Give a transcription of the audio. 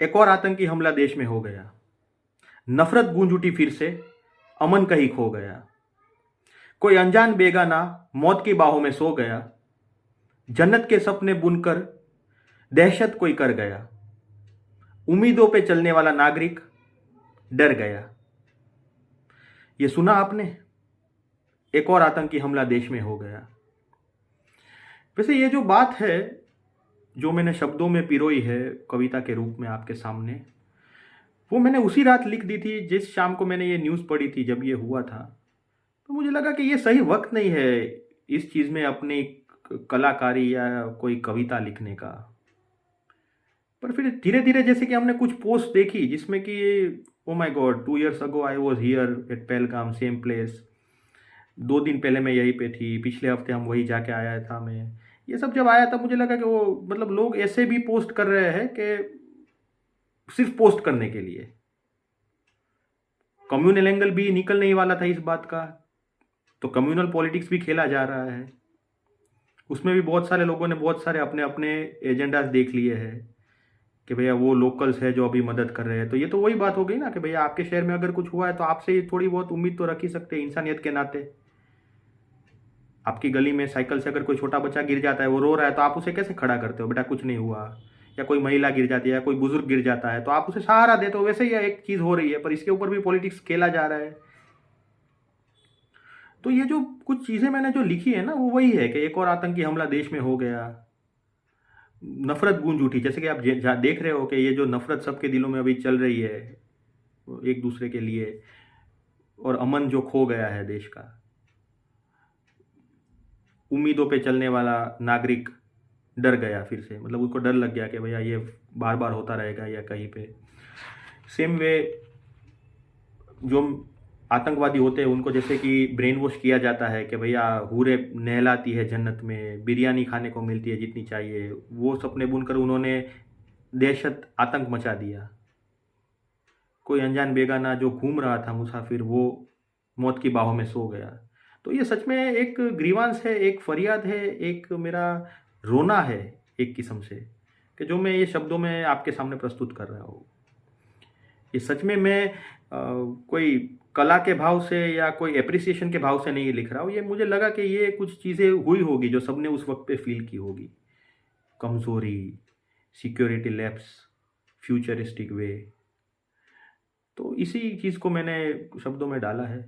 एक और आतंकी हमला देश में हो गया। नफरत गूंज उठी फिर से, अमन कहीं खो गया। कोई अनजान बेगाना मौत की बाहों में सो गया। जन्नत के सपने बुनकर दहशत कोई कर गया। उम्मीदों पे चलने वाला नागरिक डर गया। ये सुना आपने? एक और आतंकी हमला देश में हो गया। वैसे ये जो बात है, जो मैंने शब्दों में पिरोई है कविता के रूप में आपके सामने, वो मैंने उसी रात लिख दी थी जिस शाम को मैंने ये न्यूज़ पढ़ी थी जब ये हुआ था। तो मुझे लगा कि ये सही वक्त नहीं है इस चीज़ में अपनी कलाकारी या कोई कविता लिखने का। पर फिर धीरे धीरे जैसे कि हमने कुछ पोस्ट देखी जिसमें कि oh my God, 2 years ago I was here eight Pahalgam, same place. 2 दिन पहले मैं यहीं पे थी, पिछले हफ्ते हम वही जाके आया था मैं। ये सब जब आया तब मुझे लगा कि वो मतलब लोग ऐसे भी पोस्ट कर रहे हैं कि सिर्फ पोस्ट करने के लिए। कम्युनल एंगल भी निकल नहीं वाला था इस बात का, तो कम्युनल पॉलिटिक्स भी खेला जा रहा है। उसमें भी बहुत सारे लोगों ने बहुत सारे अपने अपने एजेंडाज देख लिए हैं कि भैया वो लोकल्स है जो अभी मदद कर रहे हैं। तो ये तो वही बात हो गई ना कि भैया आपके शहर में अगर कुछ हुआ है तो आपसे ये थोड़ी बहुत उम्मीद तो रख ही सकते हैं इंसानियत के नाते। आपकी गली में साइकिल से अगर कोई छोटा बच्चा गिर जाता है, वो रो रहा है, तो आप उसे कैसे खड़ा करते हो, बेटा कुछ नहीं हुआ। या कोई महिला गिर जाती है या कोई बुजुर्ग गिर जाता है तो आप उसे सहारा देते हो। वैसे ही एक चीज़ हो रही है, पर इसके ऊपर भी पॉलिटिक्स खेला जा रहा है। तो ये जो कुछ चीज़ें मैंने जो लिखी है ना, वो वही है कि एक और आतंकी हमला देश में हो गया। नफरत गूंज उठी, जैसे कि आप देख रहे हो कि ये जो नफरत सबके दिलों में अभी चल रही है एक दूसरे के लिए, और अमन जो खो गया है देश का। उम्मीदों पे चलने वाला नागरिक डर गया फिर से, मतलब उसको डर लग गया कि भैया ये बार बार होता रहेगा या कहीं पे। सेम वे जो आतंकवादी होते हैं उनको जैसे कि ब्रेन वॉश किया जाता है कि भैया हूरें नहलाती है जन्नत में, बिरयानी खाने को मिलती है जितनी चाहिए, वो सपने बुनकर उन्होंने दहशत आतंक मचा दिया। कोई अनजान बेगाना जो घूम रहा था मुसाफिर, वो मौत की बाहों में सो गया। तो ये सच में एक ग्रीवांस है, एक फरियाद है, एक मेरा रोना है एक किस्म से, कि जो मैं ये शब्दों में आपके सामने प्रस्तुत कर रहा हूँ। ये सच में मैं कोई कला के भाव से या कोई एप्रिसिएशन के भाव से नहीं लिख रहा हूँ। ये मुझे लगा कि ये कुछ चीज़ें हुई होगी जो सबने उस वक्त पे फील की होगी। कमज़ोरी, सिक्योरिटी लैप्स, फ्यूचरिस्टिक वे। तो इसी चीज़ को मैंने शब्दों में डाला है।